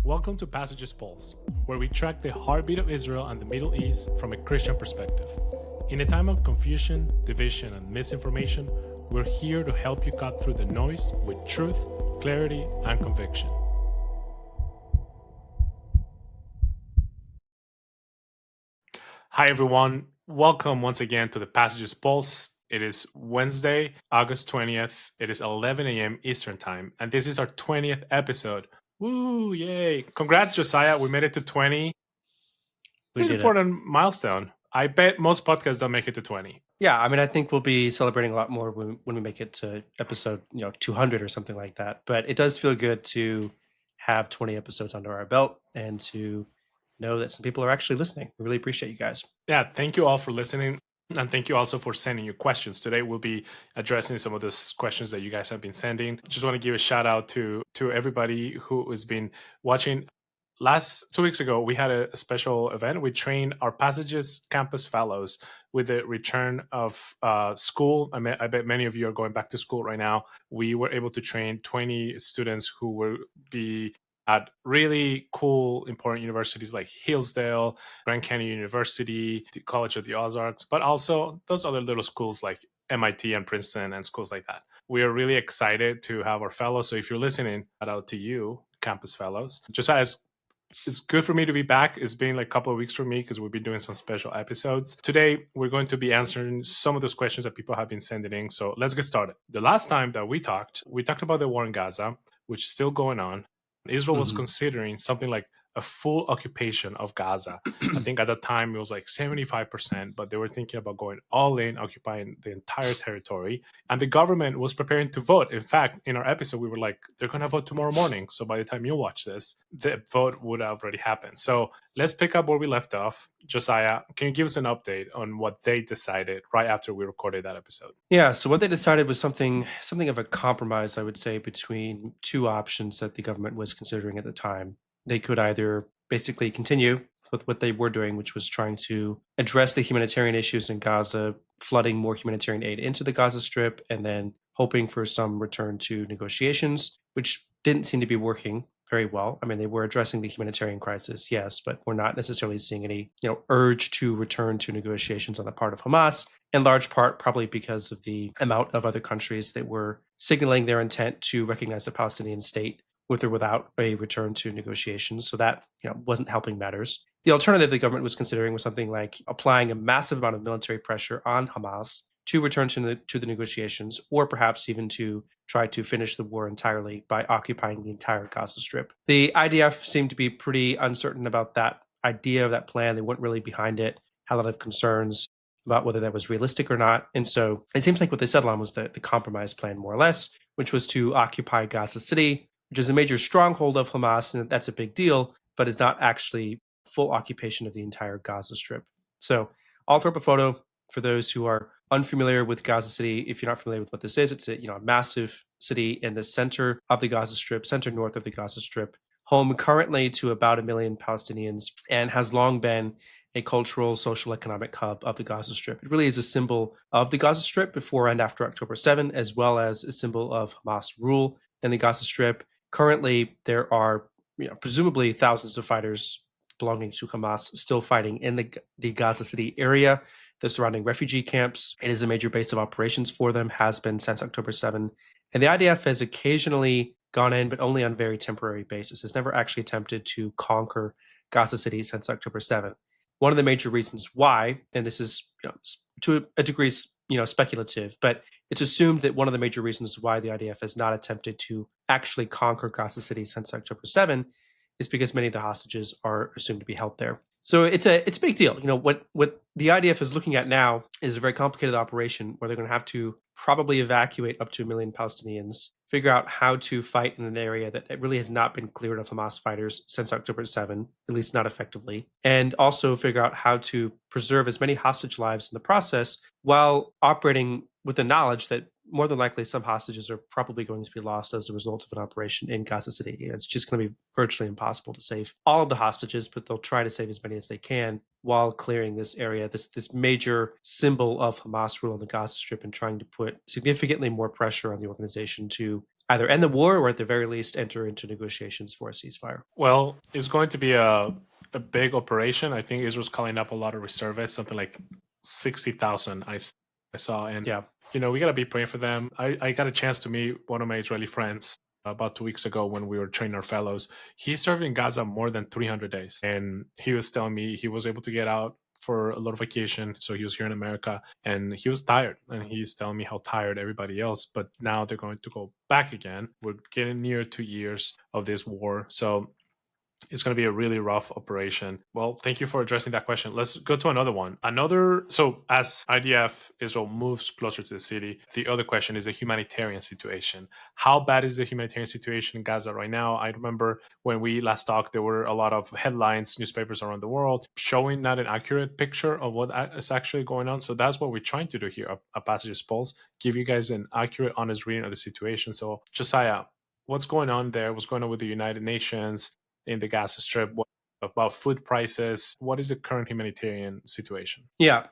Welcome to Passages Pulse, where we track the heartbeat of Israel and the Middle East from a Christian perspective. In a time of confusion, division, and misinformation, we're here to help you cut through the noise with truth, clarity, and conviction. Hi, everyone. Welcome once again to the Passages Pulse. It is Wednesday, August 20th. It is 11 a.m. Eastern Time, and this is our 20th episode. Woo, yay. Congrats, Josiah. We made it to 20. We An did it. important milestone. I bet most podcasts don't make it to 20. Yeah, I mean, I think we'll be celebrating a lot more when we make it to episode 200 or something like that. But it does feel good to have 20 episodes under our belt and to know that some people are actually listening. We really appreciate you guys. Yeah, thank you all for listening. And thank you also for sending your questions. Today we'll be addressing some of those questions that you guys have been sending. Just want to give a shout out to everybody who has been watching. 2 weeks ago, we had a special event. We trained our Passages campus fellows with the return of school. I bet many of you are going back to school right now. We were able to train 20 students who will be at really cool, important universities like Hillsdale, Grand Canyon University, the College of the Ozarks, but also those other little schools like MIT and Princeton and schools like that. We are really excited to have our fellows. So if you're listening, shout out to you, campus fellows. Josiah, it's good for me to be back. It's been like a couple of weeks for me because we've been doing some special episodes. Today, we're going to be answering some of those questions that people have been sending in. So let's get started. The last time that we talked about the war in Gaza, which is still going on. Israel was considering something like a full occupation of Gaza. I think at the time it was like 75%, but they were thinking about going all in, occupying the entire territory. And the government was preparing to vote. In fact, in our episode, we were like, they're going to vote tomorrow morning. So by the time you watch this, the vote would have already happened. So let's pick up where we left off. Josiah, can you give us an update on what they decided right after we recorded that episode? Yeah, so what they decided was something of a compromise, I would say, between two options that the government was considering at the time. They could either basically continue with what they were doing, which was trying to address the humanitarian issues in Gaza, flooding more humanitarian aid into the Gaza Strip, and then hoping for some return to negotiations, which didn't seem to be working very well. I mean, they were addressing the humanitarian crisis, yes, but we're not necessarily seeing any, urge to return to negotiations on the part of Hamas, in large part probably because of the amount of other countries that were signaling their intent to recognize a Palestinian state with or without a return to negotiations. So that wasn't helping matters. The alternative the government was considering was something like applying a massive amount of military pressure on Hamas to return to the negotiations, or perhaps even to try to finish the war entirely by occupying the entire Gaza Strip. The IDF seemed to be pretty uncertain about that idea of that plan. They weren't really behind it, had a lot of concerns about whether that was realistic or not. And so it seems like what they settled on was the compromise plan, more or less, which was to occupy Gaza City, which is a major stronghold of Hamas, and that's a big deal, but is not actually full occupation of the entire Gaza Strip. So I'll throw up a photo for those who are unfamiliar with Gaza City. If you're not familiar with what this is, it's a massive city in the center of the Gaza Strip, center north of the Gaza Strip, home currently to about 1 million Palestinians, and has long been a cultural, social, economic hub of the Gaza Strip. It really is a symbol of the Gaza Strip before and after October 7, as well as a symbol of Hamas rule in the Gaza Strip. Currently, there are presumably thousands of fighters belonging to Hamas still fighting in the Gaza City area, the surrounding refugee camps. It is a major base of operations for them, has been since October 7. And the IDF has occasionally gone in, but only on very temporary basis. Has never actually attempted to conquer Gaza City since October 7. One of the major reasons why, and this is to a degree speculative, but it's assumed that one of the major reasons why the IDF has not attempted to actually conquer Gaza City since October 7 is because many of the hostages are assumed to be held there. So it's a big deal. What the IDF is looking at now is a very complicated operation where they're going to have to probably evacuate up to 1 million Palestinians, figure out how to fight in an area that really has not been cleared of Hamas fighters since October 7, at least not effectively, and also figure out how to preserve as many hostage lives in the process while operating with the knowledge that more than likely some hostages are probably going to be lost as a result of an operation in Gaza City. It's just going to be virtually impossible to save all of the hostages, but they'll try to save as many as they can while clearing this area, this major symbol of Hamas rule in the Gaza Strip, and trying to put significantly more pressure on the organization to either end the war or at the very least enter into negotiations for a ceasefire. Well, it's going to be a big operation. I think Israel's calling up a lot of reservists, something like 60,000 I saw. And, Yeah. we got to be praying for them. I got a chance to meet one of my Israeli friends about 2 weeks ago when we were training our fellows. He served in Gaza more than 300 days. And he was telling me he was able to get out for a little vacation. So he was here in America and he was tired. And he's telling me how tired everybody else. But now they're going to go back again. We're getting near 2 years of this war. So it's going to be a really rough operation. Well, thank you for addressing that question. Let's go to another one. So as IDF Israel moves closer to the city, the other question is the humanitarian situation. How bad is the humanitarian situation in Gaza right now? I remember when we last talked, there were a lot of headlines, newspapers around the world showing not an accurate picture of what is actually going on. So that's what we're trying to do here at Passages Pulse, give you guys an accurate, honest reading of the situation. So Josiah, what's going on there? What's going on with the United Nations in the Gaza Strip? What about food prices? What is the current humanitarian situation? Yeah.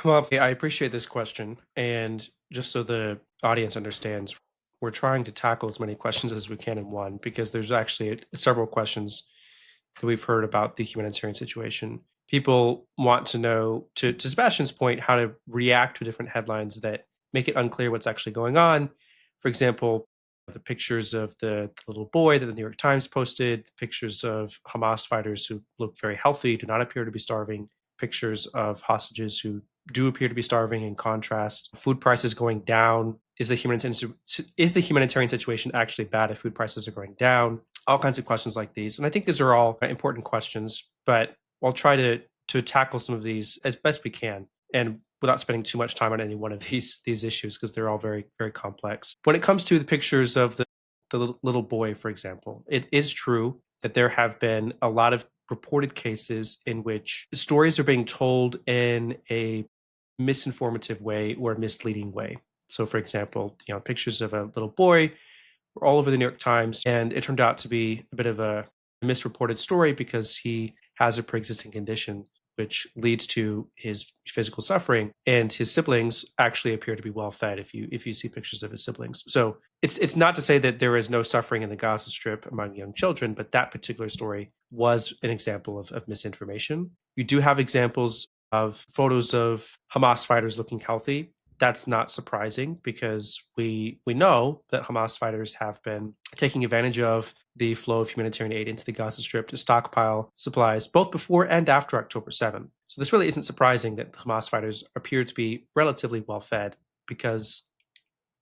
Well, I appreciate this question. And just so the audience understands, we're trying to tackle as many questions as we can in one because there's actually several questions that we've heard about the humanitarian situation. People want to know, to Sebastian's point, how to react to different headlines that make it unclear what's actually going on. For example, the pictures of the little boy that the New York Times posted, pictures of Hamas fighters who look very healthy, do not appear to be starving, pictures of hostages who do appear to be starving in contrast, food prices going down. Is the humanitarian situation actually bad if food prices are going down? All kinds of questions like these. And I think these are all important questions, but I'll try to tackle some of these as best we can and without spending too much time on any one of these issues because they're all very, very complex. When it comes to the pictures of the little boy, for example, it is true that there have been a lot of reported cases in which stories are being told in a misinformative way or misleading way. So, for example, pictures of a little boy were all over the New York Times, and it turned out to be a bit of a misreported story because he has a pre-existing condition which leads to his physical suffering, and his siblings actually appear to be well fed if you see pictures of his siblings. So it's not to say that there is no suffering in the Gaza Strip among young children, but that particular story was an example of misinformation. You do have examples of photos of Hamas fighters looking healthy. That's not surprising because we know that Hamas fighters have been taking advantage of the flow of humanitarian aid into the Gaza Strip to stockpile supplies both before and after October 7. So this really isn't surprising that Hamas fighters appear to be relatively well fed because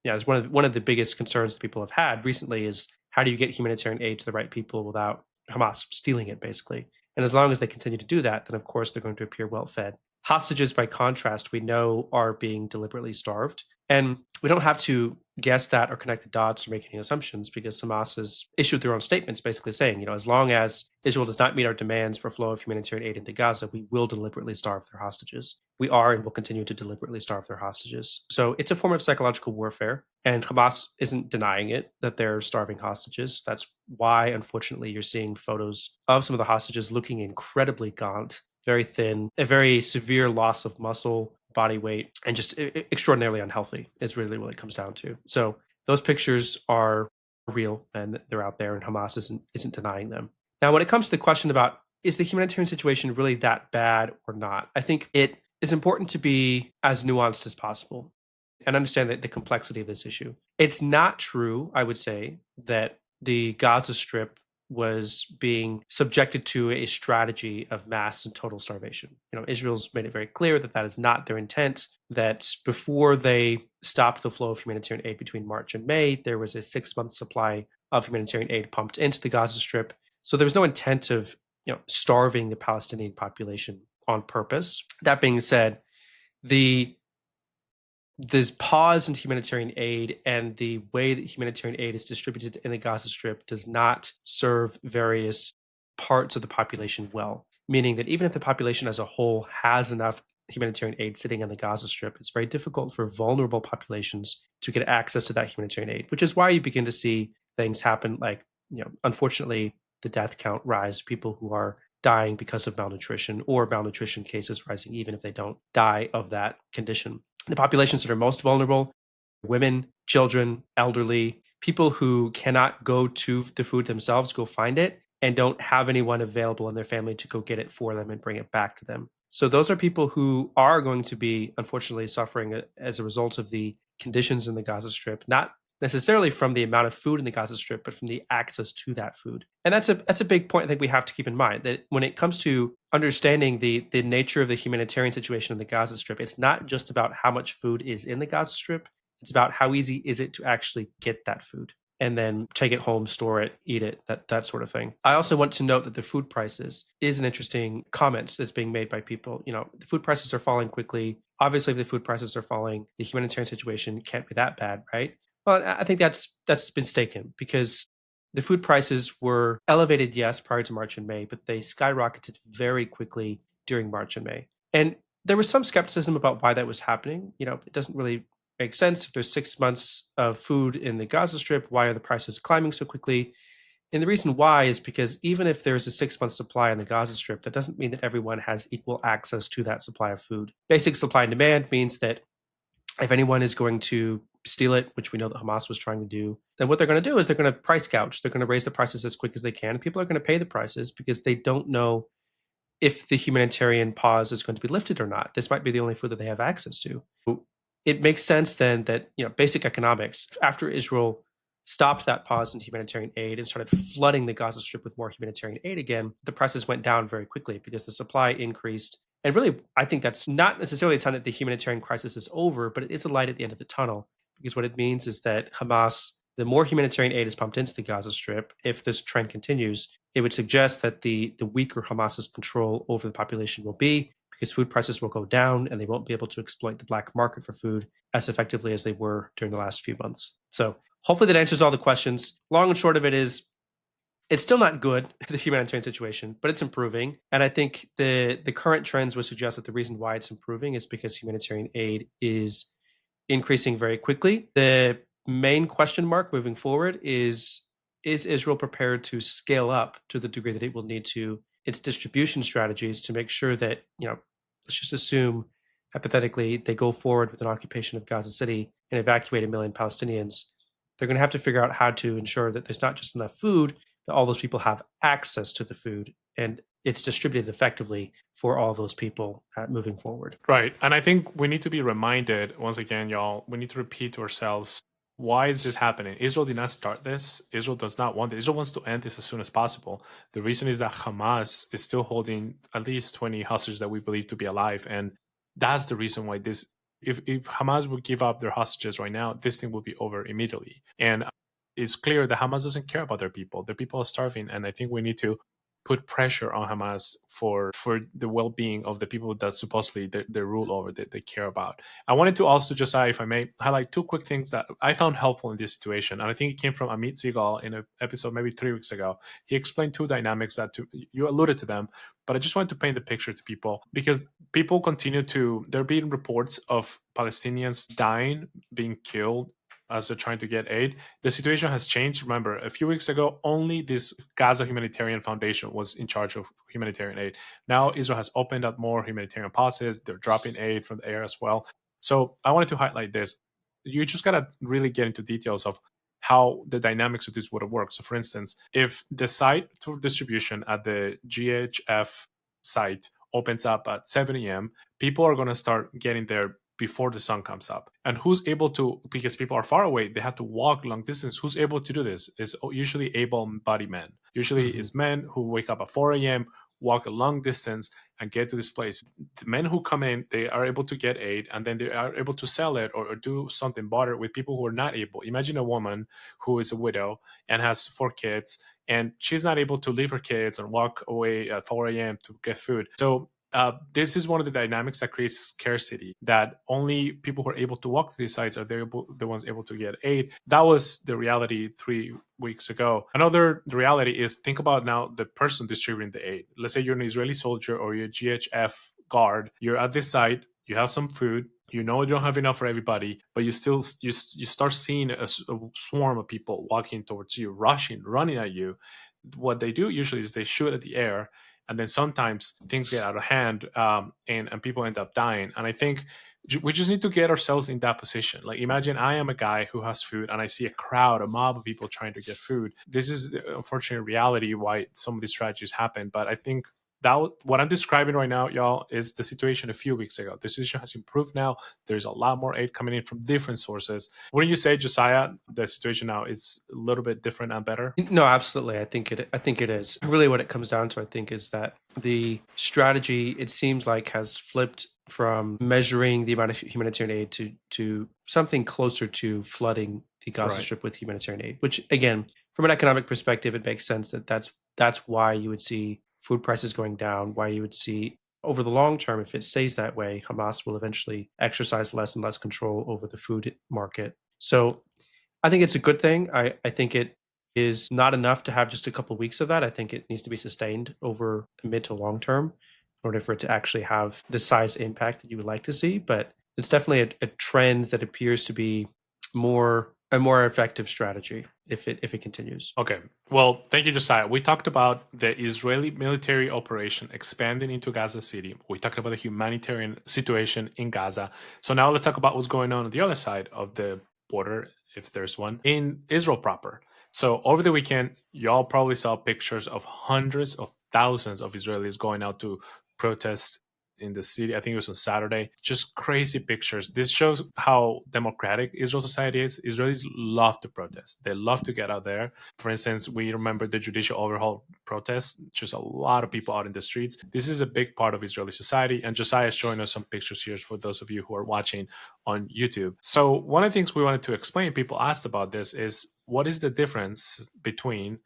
it's one of the biggest concerns that people have had recently is how do you get humanitarian aid to the right people without Hamas stealing it, basically. And as long as they continue to do that, then of course they're going to appear well fed. Hostages, by contrast, we know are being deliberately starved. And we don't have to guess that or connect the dots or make any assumptions because Hamas has issued their own statements basically saying, as long as Israel does not meet our demands for flow of humanitarian aid into Gaza, we will deliberately starve their hostages. We are and will continue to deliberately starve their hostages. So it's a form of psychological warfare. And Hamas isn't denying it that they're starving hostages. That's why, unfortunately, you're seeing photos of some of the hostages looking incredibly gaunt, very thin, a very severe loss of muscle, body weight, and just extraordinarily unhealthy is really what it comes down to. So those pictures are real and they're out there, and Hamas isn't denying them. Now, when it comes to the question about is the humanitarian situation really that bad or not, I think it is important to be as nuanced as possible and understand the complexity of this issue. It's not true, I would say, that the Gaza Strip was being subjected to a strategy of mass and total starvation. Israel's made it very clear that that is not their intent, that before they stopped the flow of humanitarian aid between March and May, there was a 6-month supply of humanitarian aid pumped into the Gaza Strip. So there was no intent of starving the Palestinian population on purpose. That being said, this pause in humanitarian aid and the way that humanitarian aid is distributed in the Gaza Strip does not serve various parts of the population well. Meaning that even if the population as a whole has enough humanitarian aid sitting in the Gaza Strip, it's very difficult for vulnerable populations to get access to that humanitarian aid, which is why you begin to see things happen like, unfortunately, the death count rise, people who are dying because of malnutrition or malnutrition cases rising even if they don't die of that condition. The populations that are most vulnerable: women, children, elderly, people who cannot go to the food themselves go find it and don't have anyone available in their family to go get it for them and bring it back to them. So those are people who are going to be unfortunately suffering as a result of the conditions in the Gaza Strip, not necessarily from the amount of food in the Gaza Strip, but from the access to that food. And that's a big point I think we have to keep in mind, that when it comes to understanding the nature of the humanitarian situation in the Gaza Strip, it's not just about how much food is in the Gaza Strip. It's about how easy is it to actually get that food and then take it home, store it, eat it, that sort of thing. I also want to note that the food prices is an interesting comment that's being made by people. You know, the food prices are falling quickly. Obviously, if the food prices are falling, the humanitarian situation can't be that bad, right? Well, I think that's mistaken, because the food prices were elevated, yes, prior to March and May, but they skyrocketed very quickly during March and May. And there was some skepticism about why that was happening. You know, it doesn't really make sense. If there's 6 months of food in the Gaza Strip, why are the prices climbing so quickly? And the reason why is because even if there's a 6 month supply in the Gaza Strip, that doesn't mean that everyone has equal access to that supply of food. Basic supply and demand means that if anyone is going to steal it, which we know that Hamas was trying to do, then what they're going to do is they're going to price gouge. They're going to raise the prices as quick as they can. And people are going to pay the prices because they don't know if the humanitarian pause is going to be lifted or not. This might be the only food that they have access to. It makes sense then that, you know, basic economics, after Israel stopped that pause in humanitarian aid and started flooding the Gaza Strip with more humanitarian aid again, the prices went down very quickly because the supply increased. And really, I think that's not necessarily a sign that the humanitarian crisis is over, but it is a light at the end of the tunnel, because what it means is that Hamas, the more humanitarian aid is pumped into the Gaza Strip, if this trend continues, it would suggest that the weaker Hamas's control over the population will be, because food prices will go down and they won't be able to exploit the black market for food as effectively as they were during the last few months. So hopefully that answers all the questions. Long and short of it is, it's still not good, the humanitarian situation, but it's improving. And I think the current trends would suggest that the reason why it's improving is because humanitarian aid is increasing very quickly. The main question mark moving forward is Israel prepared to scale up to the degree that it will need to its distribution strategies to make sure that, you know, let's just assume hypothetically they go forward with an occupation of Gaza City and evacuate 1 million Palestinians. They're going to have to figure out how to ensure that there's not just enough food, that all those people have access to the food and it's distributed effectively for all those people moving forward. Right. And I think we need to be reminded once again, y'all, we need to repeat to ourselves, why is this happening? Israel did not start this. Israel does not want it. Israel wants to end this as soon as possible. The reason is that Hamas is still holding at least 20 hostages that we believe to be alive. And that's the reason why this, if Hamas would give up their hostages right now, this thing would be over immediately. And it's clear that Hamas doesn't care about their people. Their people are starving. And I think we need to put pressure on Hamas for the well-being of the people that supposedly they rule over, that they care about. I wanted to also, Josiah, if I may, highlight two quick things that I found helpful in this situation, and I think it came from Amit Segal in an episode maybe 3 weeks ago. He explained two dynamics that you alluded to them, but I just wanted to paint the picture to people, because people continue to, there being reports of Palestinians dying, being killed as they're trying to get aid. The situation has changed. Remember, a few weeks ago, only this Gaza Humanitarian Foundation was in charge of humanitarian aid. Now, Israel has opened up more humanitarian pauses. They're dropping aid from the air as well. So I wanted to highlight this. You just got to really get into details of how the dynamics of this would work. So, for instance, if the site for distribution at the GHF site opens up at 7 a.m., people are going to start getting there before the sun comes up. And who's able to, because people are far away, they have to walk long distance. Who's able to do this is usually able-bodied men. Usually Mhm. it's men who wake up at 4 a.m., walk a long distance and get to this place. The men who come in, they are able to get aid, and then they are able to sell it or do something barter with people who are not able. Imagine a woman who is a widow and has 4 kids, and she's not able to leave her kids and walk away at 4 a.m. to get food. So this is one of the dynamics that creates scarcity, that only people who are able to walk to these sites are the ones able to get aid. That was the reality 3 weeks ago. Another reality is, think about now the person distributing the aid. Let's say you're an Israeli soldier or you're a GHF guard. You're at this site, you have some food, you know you don't have enough for everybody, but you still you start seeing a swarm of people walking towards you, rushing, running at you. What they do usually is they shoot at the air, and then sometimes things get out of hand, and people end up dying. And I think we just need to get ourselves in that position. Like, imagine I am a guy who has food and I see a crowd, a mob of people trying to get food. This is the unfortunate reality why some of these tragedies happen. But I think that what I'm describing right now, y'all, is the situation a few weeks ago. The situation has improved now. There's a lot more aid coming in from different sources. Wouldn't you say, Josiah, the situation now is a little bit different and better? No, absolutely. I think it is. Really what it comes down to, I think, is that the strategy, it seems like, has flipped from measuring the amount of humanitarian aid to something closer to flooding the Gaza Right. Strip with humanitarian aid, which again, from an economic perspective, it makes sense that that's why you would see food prices going down, why you would see over the long term, if it stays that way, Hamas will eventually exercise less and less control over the food market. So I think it's a good thing. I think it is not enough to have just a couple weeks of that. I think it needs to be sustained over a mid to long term in order for it to actually have the size impact that you would like to see. But it's definitely a trend that appears to be a more effective strategy if it continues. Okay. Well, thank you, Josiah. We talked about the Israeli military operation expanding into Gaza City. We talked about the humanitarian situation in Gaza. So now let's talk about what's going on the other side of the border, if there's one, in Israel proper. So over the weekend, y'all probably saw pictures of hundreds of thousands of Israelis going out to protest in the city. I think it was on Saturday. Just crazy pictures. This shows how democratic Israel society is. Israelis love to protest. They love to get out there. For instance, we remember the judicial overhaul protests. Just a lot of people out in the streets. This is a big part of Israeli society. And Josiah is showing us some pictures here for those of you who are watching on YouTube. So one of the things we wanted to explain, people asked about this, is what is the difference between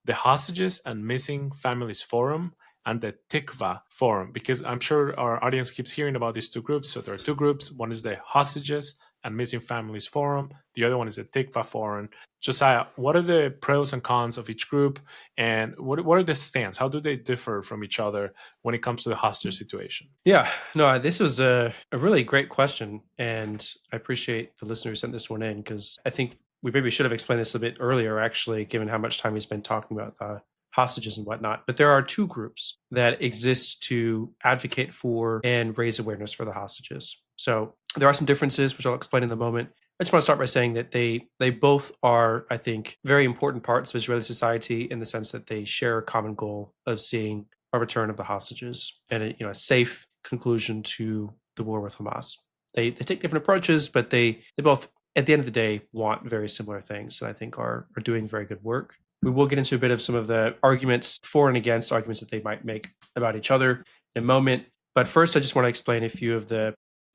the Hostages and Missing Families Forum and the Tikva Forum? Because I'm sure our audience keeps hearing about these two groups. So there are two groups. One is the Hostages and Missing Families Forum. The other one is the Tikva Forum. Josiah, what are the pros and cons of each group? And what are the stands? How do they differ from each other when it comes to the hostage situation? Yeah, no, this was a really great question. And I appreciate the listener who sent this one in because I think we maybe should have explained this a bit earlier, actually, given how much time we spent talking about hostages and whatnot. But there are two groups that exist to advocate for and raise awareness for the hostages. So there are some differences, which I'll explain in a moment. I just want to start by saying that they both are, I think, very important parts of Israeli society in the sense that they share a common goal of seeing a return of the hostages and a safe conclusion to the war with Hamas. They take different approaches, but they both, at the end of the day, want very similar things, and I think are doing very good work. We will get into a bit of some of the arguments for and against, arguments that they might make about each other in a moment. But first, I just want to explain a few of the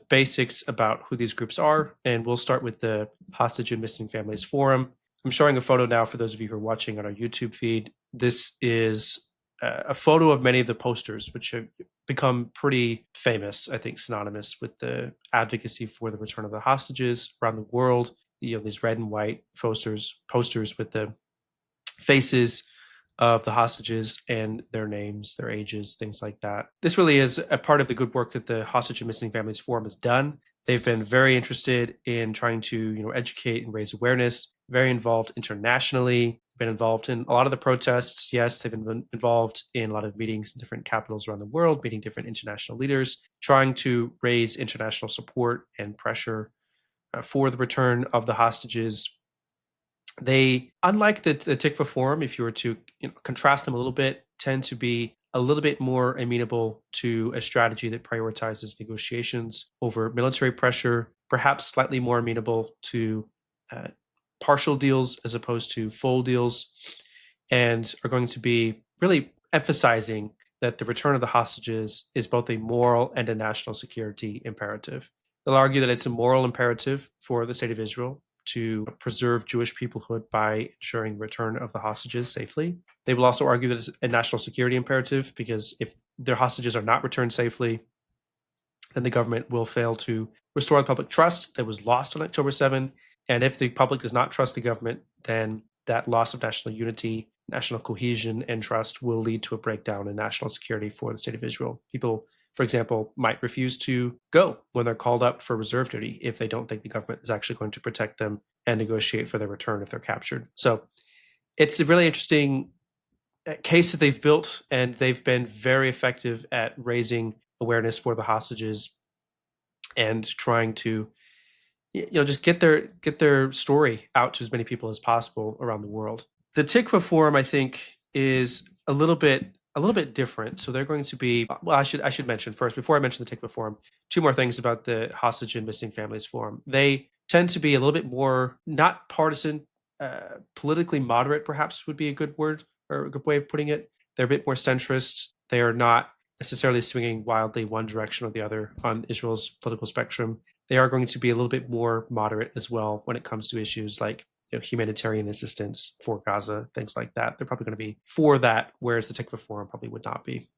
basics about who these groups are, and we'll start with the Hostage and Missing Families Forum. I'm showing a photo now for those of you who are watching on our YouTube feed. This is a photo of many of the posters, which have become pretty famous, I think, synonymous with the advocacy for the return of the hostages around the world. These red and white posters with the faces of the hostages and their names, their ages, things like that. This really is a part of the good work that the Hostage and Missing Families Forum has done. They've been very interested in trying to, educate and raise awareness, very involved internationally, been involved in a lot of the protests. Yes, they've been involved in a lot of meetings in different capitals around the world, meeting different international leaders, trying to raise international support and pressure for the return of the hostages. They, unlike the Tikva Forum, if you were to contrast them a little bit, tend to be a little bit more amenable to a strategy that prioritizes negotiations over military pressure, perhaps slightly more amenable to uh, partial deals as opposed to full deals, and are going to be really emphasizing that the return of the hostages is both a moral and a national security imperative. They'll argue that it's a moral imperative for the state of Israel to preserve Jewish peoplehood by ensuring the return of the hostages safely. They will also argue that it's a national security imperative because if their hostages are not returned safely, then the government will fail to restore the public trust that was lost on October 7. And if the public does not trust the government, then that loss of national unity, national cohesion, and trust will lead to a breakdown in national security for the state of Israel. People, for example, might refuse to go when they're called up for reserve duty if they don't think the government is actually going to protect them and negotiate for their return if they're captured. So it's a really interesting case that they've built, and they've been very effective at raising awareness for the hostages and trying to just get their story out to as many people as possible around the world. The Tikva Forum, I think, is a little bit different. So they're going to be, well, I should mention first, before I mention the Tikva Forum, two more things about the Hostage and Missing Families Forum. They tend to be a little bit more not partisan, politically moderate, perhaps would be a good word or a good way of putting it. They're a bit more centrist. They are not necessarily swinging wildly one direction or the other on Israel's political spectrum. They are going to be a little bit more moderate as well when it comes to issues like humanitarian assistance for Gaza, things like that. They're probably going to be for that, whereas the Tikva Forum probably would not be.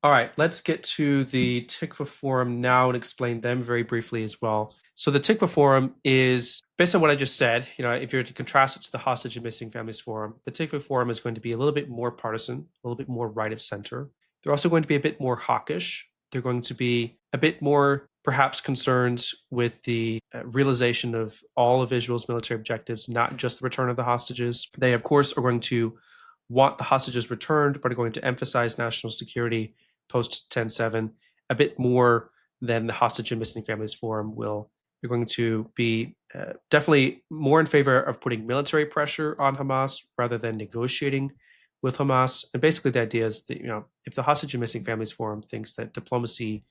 All right, let's get to the Tikva Forum now and explain them very briefly as well. So the Tikva Forum is, based on what I just said, if you're to contrast it to the Hostage and Missing Families Forum, the Tikva Forum is going to be a little bit more partisan, a little bit more right of center. They're also going to be a bit more hawkish. They're going to be a bit more perhaps concerned with the realization of all of Israel's military objectives, not just the return of the hostages. They, of course, are going to want the hostages returned, but are going to emphasize national security post 10/7 a bit more than the Hostage and Missing Families Forum will. They're going to be definitely more in favor of putting military pressure on Hamas rather than negotiating with Hamas. And basically, the idea is that if the Hostage and Missing Families Forum thinks that diplomacy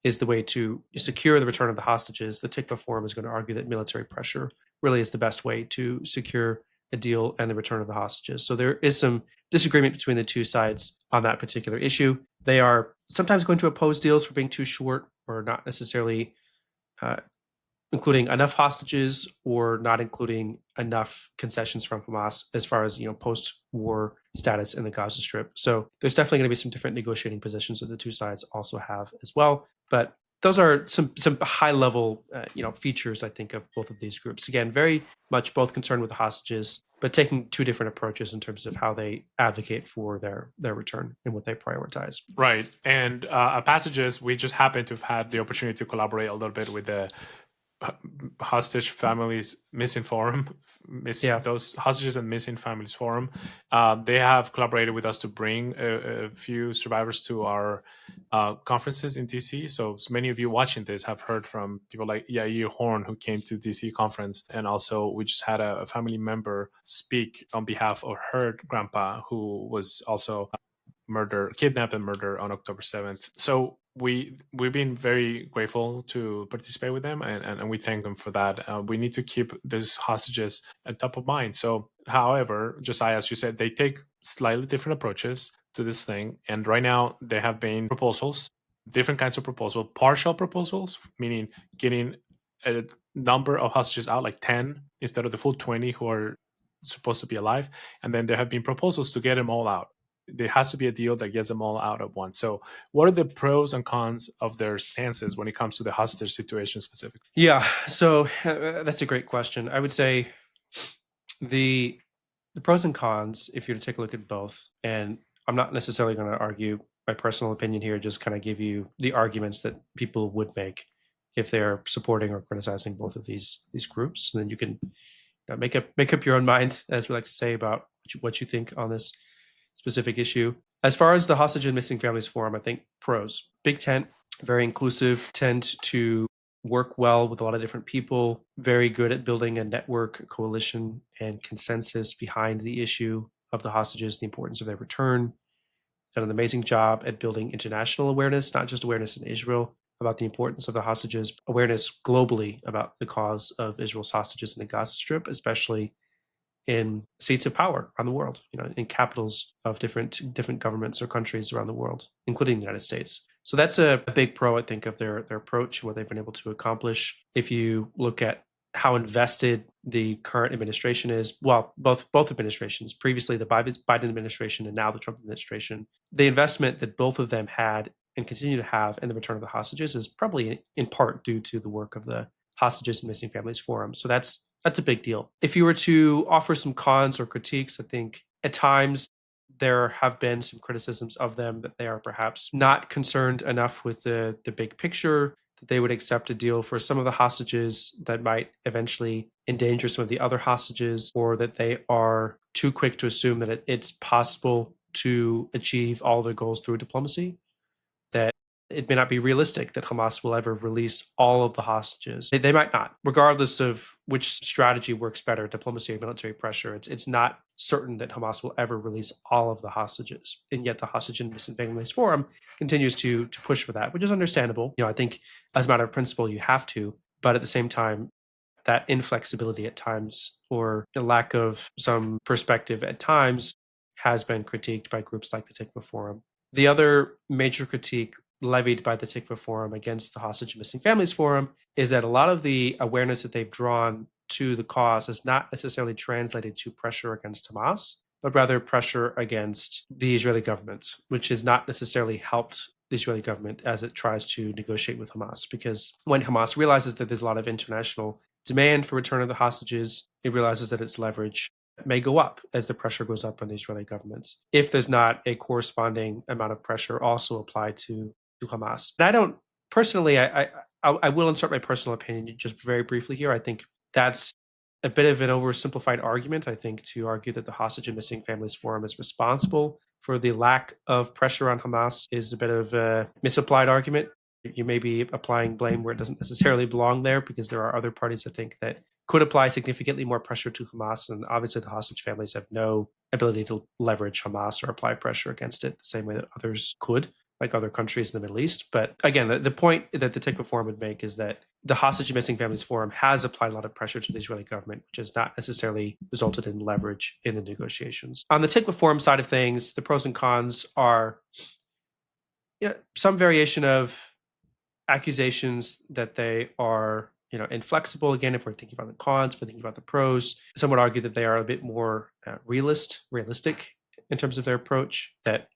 is the way to secure the return of the hostages, the Tikva Forum is going to argue that military pressure really is the best way to secure a deal and the return of the hostages. So there is some disagreement between the two sides on that particular issue. They are sometimes going to oppose deals for being too short or not necessarily uh, including enough hostages or not including enough concessions from Hamas as far as post-war status in the Gaza Strip. So there's definitely going to be some different negotiating positions that the two sides also have as well. But those are some high-level features, I think, of both of these groups. Again, very much both concerned with the hostages, but taking two different approaches in terms of how they advocate for their return and what they prioritize. Right. And Passages, we just happen to have had the opportunity to collaborate a little bit with the hostage families missing forum, Yeah. those hostages and missing families forum. They have collaborated with us to bring a few survivors to our conferences in DC. So many of you watching this have heard from people like Yair Horn, who came to DC conference, and also we just had a family member speak on behalf of her grandpa, who was also kidnapped and murdered on October 7th. So we've been very grateful to participate with them, and we thank them for that. We need to keep these hostages at top of mind. So, however, Josiah, as you said, they take slightly different approaches to this thing, and right now there have been proposals, different kinds of proposals, partial proposals, meaning getting a number of hostages out, like 10 instead of the full 20 who are supposed to be alive, and then there have been proposals to get them all out. There has to be a deal that gets them all out at once. So, what are the pros and cons of their stances when it comes to the hostage situation specifically? Yeah, so that's a great question. I would say the pros and cons, if you're to take a look at both, and I'm not necessarily going to argue my personal opinion here, just kind of give you the arguments that people would make if they're supporting or criticizing both of these groups. And then you can make up your own mind, as we like to say, about what you think on this specific issue. As far as the Hostage and Missing Families Forum, I think pros: big tent, very inclusive, tend to work well with a lot of different people, very good at building a network, coalition, and consensus behind the issue of the hostages, the importance of their return. Done an amazing job at building international awareness, not just awareness in Israel about the importance of the hostages, awareness globally about the cause of Israel's hostages in the Gaza Strip, especially in seats of power around the world, in capitals of different governments or countries around the world, including the United States. So that's a big pro, I think, of their approach and what they've been able to accomplish. If you look at how invested the current administration is, well, both administrations, previously the Biden administration and now the Trump administration, the investment that both of them had and continue to have in the return of the hostages is probably in part due to the work of the Hostages and Missing Families Forum. So that's a big deal. If you were to offer some cons or critiques, I think at times there have been some criticisms of them that they are perhaps not concerned enough with the big picture. that they would accept a deal for some of the hostages that might eventually endanger some of the other hostages, or that they are too quick to assume that it's possible to achieve all their goals through diplomacy, that it may not be realistic that Hamas will ever release all of the hostages. They might not, regardless of which strategy works better, diplomacy or military pressure. It's not certain that Hamas will ever release all of the hostages. And yet the Hostage and Missing Families Forum continues to push for that, which is understandable. I think as a matter of principle, you have to, but at the same time, that inflexibility at times or a lack of some perspective at times has been critiqued by groups like the Tikva Forum. The other major critique levied by the Tikva Forum against the Hostage and Missing Families Forum is that a lot of the awareness that they've drawn to the cause is not necessarily translated to pressure against Hamas, but rather pressure against the Israeli government, which has not necessarily helped the Israeli government as it tries to negotiate with Hamas. Because when Hamas realizes that there's a lot of international demand for return of the hostages, it realizes that its leverage may go up as the pressure goes up on the Israeli government, if there's not a corresponding amount of pressure also applied to Hamas. And I don't personally, I will insert my personal opinion just very briefly here. I think that's a bit of an oversimplified argument. I think to argue that the Hostage and Missing Families Forum is responsible for the lack of pressure on Hamas is a bit of a misapplied argument. You may be applying blame where it doesn't necessarily belong there, because there are other parties, I think, that could apply significantly more pressure to Hamas. And obviously, the hostage families have no ability to leverage Hamas or apply pressure against it the same way that others could, like other countries in the Middle East. But again, the point that the Tikva Forum would make is that the Hostage and Missing Families Forum has applied a lot of pressure to the Israeli government, which has not necessarily resulted in leverage in the negotiations. On the Tikva Forum side of things, the pros and cons are some variation of accusations that they are inflexible. Again, if we're thinking about the cons, if we're thinking about the pros, some would argue that they are a bit more realistic in terms of their approach, that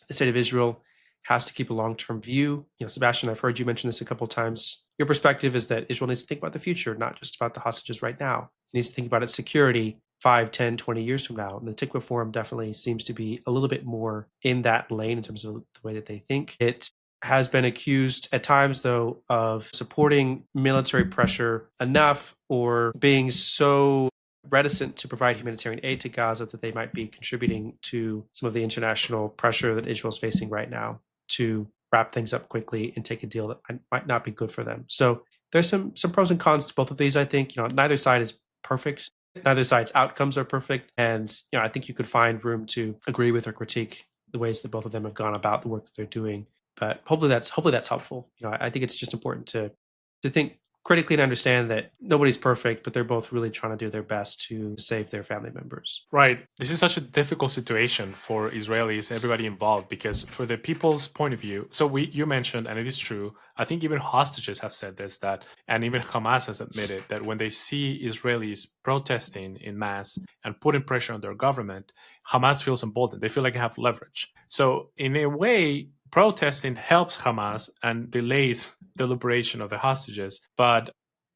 the state of Israel has to keep a long-term view. Sebastian, I've heard you mention this a couple of times. Your perspective is that Israel needs to think about the future, not just about the hostages right now. It needs to think about its security 5, 10, 20 years from now. And the Tikva Forum definitely seems to be a little bit more in that lane in terms of the way that they think. It has been accused at times, though, of supporting military pressure enough or being so reticent to provide humanitarian aid to Gaza that they might be contributing to some of the international pressure that Israel is facing right now to wrap things up quickly and take a deal that might not be good for them. So there's some pros and cons to both of these. I think neither side is perfect. Neither side's outcomes are perfect, and I think you could find room to agree with or critique the ways that both of them have gone about the work that they're doing. But hopefully that's helpful. I think it's just important to think critically and understand that nobody's perfect, but they're both really trying to do their best to save their family members. Right. This is such a difficult situation for Israelis, everybody involved, because for the people's point of view, so you mentioned, and it is true, I think even hostages have said this, and even Hamas has admitted that when they see Israelis protesting in mass and putting pressure on their government, Hamas feels emboldened. They feel like they have leverage. So in a way, protesting helps Hamas and delays the liberation of the hostages. But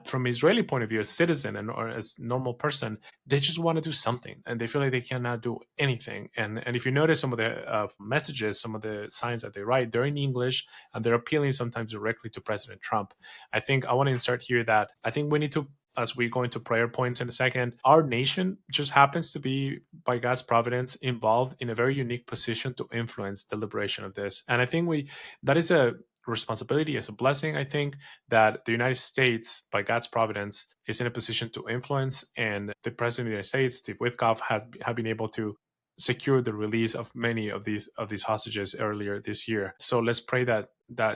from Israeli point of view, as citizen or as normal person, they just want to do something, and they feel like they cannot do anything. And if you notice some of the messages, some of the signs that they write, they're in English, and they're appealing sometimes directly to President Trump. I want to insert here that I think we need to, as we go into prayer points in a second, our nation just happens to be, by God's providence, involved in a very unique position to influence the liberation of this. And I think that is a responsibility, as a blessing. I think that the United States, by God's providence, is in a position to influence, and the President of the United States, Steve Witkoff, have been able to secure the release of many of these hostages earlier this year. So let's pray that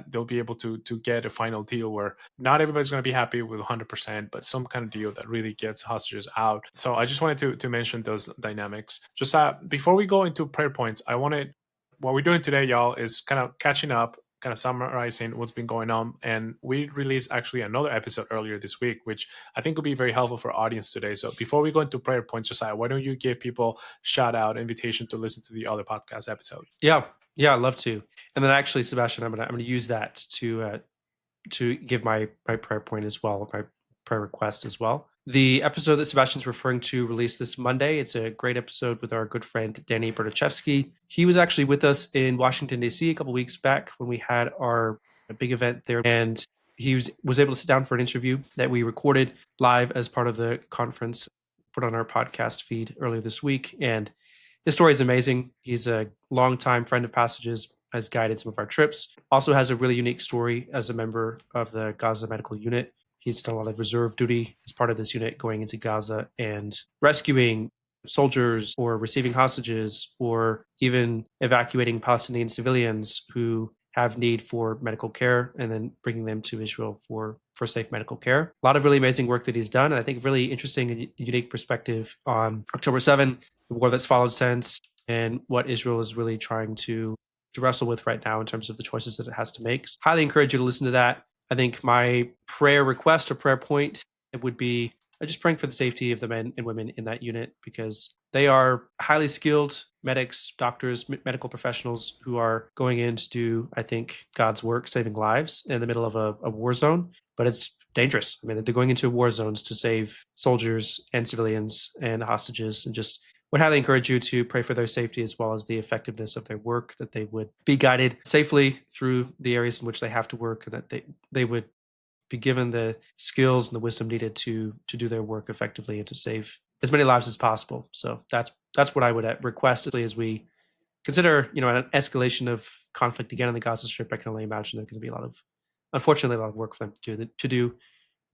they'll be able to get a final deal where not everybody's going to be happy with 100%, but some kind of deal that really gets hostages out. So I just wanted to mention those dynamics. Just before we go into prayer points, what we're doing today, y'all, is kind of catching up, kind of summarizing what's been going on. And we released actually another episode earlier this week, which I think will be very helpful for our audience today. So before we go into prayer points, Josiah, why don't you give people shout out, invitation to listen to the other podcast episode? Yeah, I'd love to. And then actually, Sebastian, I'm gonna use that to give my prayer point as well, my prayer request as well. The episode that Sebastian's referring to released this Monday. It's a great episode with our good friend Danny Bertachevsky. He was actually with us in Washington, D.C. a couple weeks back when we had our a big event there. And he was able to sit down for an interview that we recorded live as part of the conference, put on our podcast feed earlier this week. And his story is amazing. He's a longtime friend of Passages, has guided some of our trips, also has a really unique story as a member of the Gaza Medical Unit. He's done a lot of reserve duty as part of this unit going into Gaza and rescuing soldiers or receiving hostages or even evacuating Palestinian civilians who have need for medical care and then bringing them to Israel for safe medical care. A lot of really amazing work that he's done. And I think really interesting and unique perspective on October 7, the war that's followed since, and what Israel is really trying to wrestle with right now in terms of the choices that it has to make. So highly encourage you to listen to that. I think my prayer request or prayer point would be just praying for the safety of the men and women in that unit, because they are highly skilled medics, doctors, medical professionals who are going in to do, I think, God's work, saving lives in the middle of a war zone. But it's dangerous. I mean, they're going into war zones to save soldiers and civilians and hostages, and just would highly encourage you to pray for their safety as well as the effectiveness of their work, that they would be guided safely through the areas in which they have to work, and that they would be given the skills and the wisdom needed to do their work effectively and to save as many lives as possible. So that's what I would request as we consider, an escalation of conflict again in the Gaza Strip. I can only imagine there's going to be unfortunately, a lot of work for them to do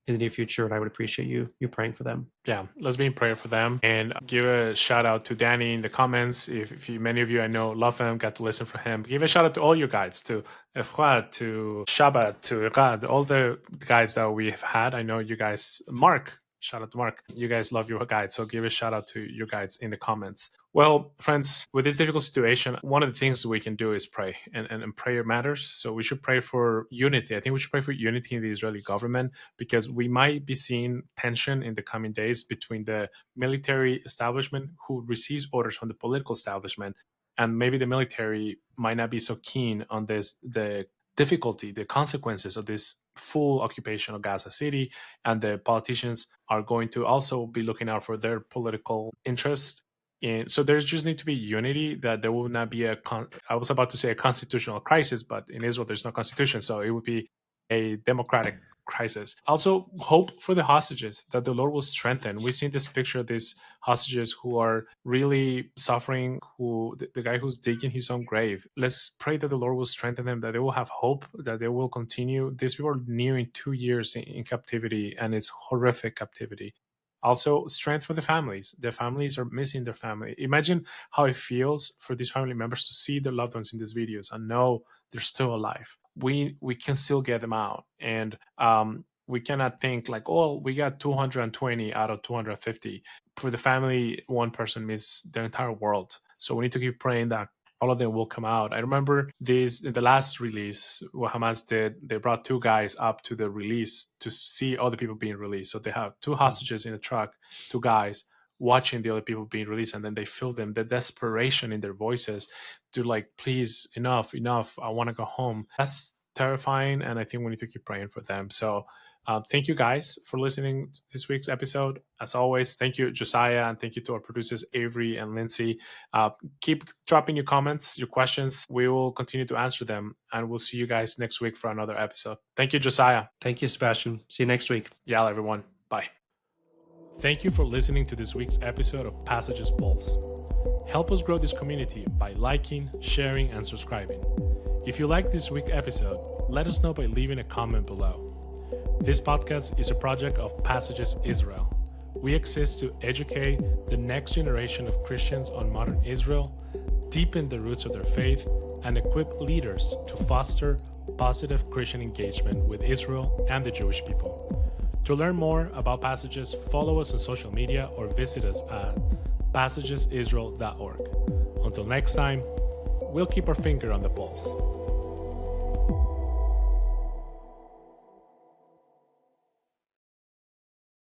in the near future, and I would appreciate you praying for them. Yeah, let's be in prayer for them, and give a shout out to Danny in the comments. If many of you I know love him, got to listen for him. Give a shout out to all your guides, to Efra, to Shaba, to Rad, all the guides that we've had. I know you guys, Mark. Shout out to Mark. You guys love your guides, so give a shout out to your guides in the comments. Well, friends, with this difficult situation, one of the things we can do is pray, and prayer matters. So we should pray for unity. I think we should pray for unity in the Israeli government, because we might be seeing tension in the coming days between the military establishment, who receives orders from the political establishment, and maybe the military might not be so keen on the difficulty, the consequences of this full occupation of Gaza City, and the politicians are going to also be looking out for their political interest. And so there's just need to be unity, that there will not be I was about to say a constitutional crisis, but in Israel there's no constitution, so it would be a democratic crisis. Also, hope for the hostages, that the Lord will strengthen. We've seen this picture of these hostages who are really suffering, who the guy who's digging his own grave. Let's pray that the Lord will strengthen them, that they will have hope, that they will continue. These people are nearing 2 years in captivity, and it's horrific captivity. Also, strength for the families. The families are missing their family. Imagine how it feels for these family members to see their loved ones in these videos and know they're still alive. We can still get them out, and we cannot think like, oh, we got 220 out of 250. For the family, one person missed the entire world. So we need to keep praying that all of them will come out. I remember the last release, what Hamas did, they brought 2 guys up to the release to see other people being released. So they have 2 hostages in a truck, 2 guys watching the other people being released, and then they feel them, the desperation in their voices to like, please, enough, I want to go home. That's terrifying, and I think we need to keep praying for them. So thank you guys for listening to this week's episode. As always, thank you, Josiah, and thank you to our producers, Avery and Lindsay. Keep dropping your comments, your questions. We will continue to answer them, and we'll see you guys next week for another episode. Thank you, Josiah. Thank you, Sebastian. See you next week. Yeah, everyone. Bye. Thank you for listening to this week's episode of Passages Pulse. Help us grow this community by liking, sharing, and subscribing. If you like this week's episode, let us know by leaving a comment below. This podcast is a project of Passages Israel. We exist to educate the next generation of Christians on modern Israel, deepen the roots of their faith, and equip leaders to foster positive Christian engagement with Israel and the Jewish people. To learn more about Passages, follow us on social media or visit us at passagesisrael.org. Until next time, we'll keep our finger on the pulse.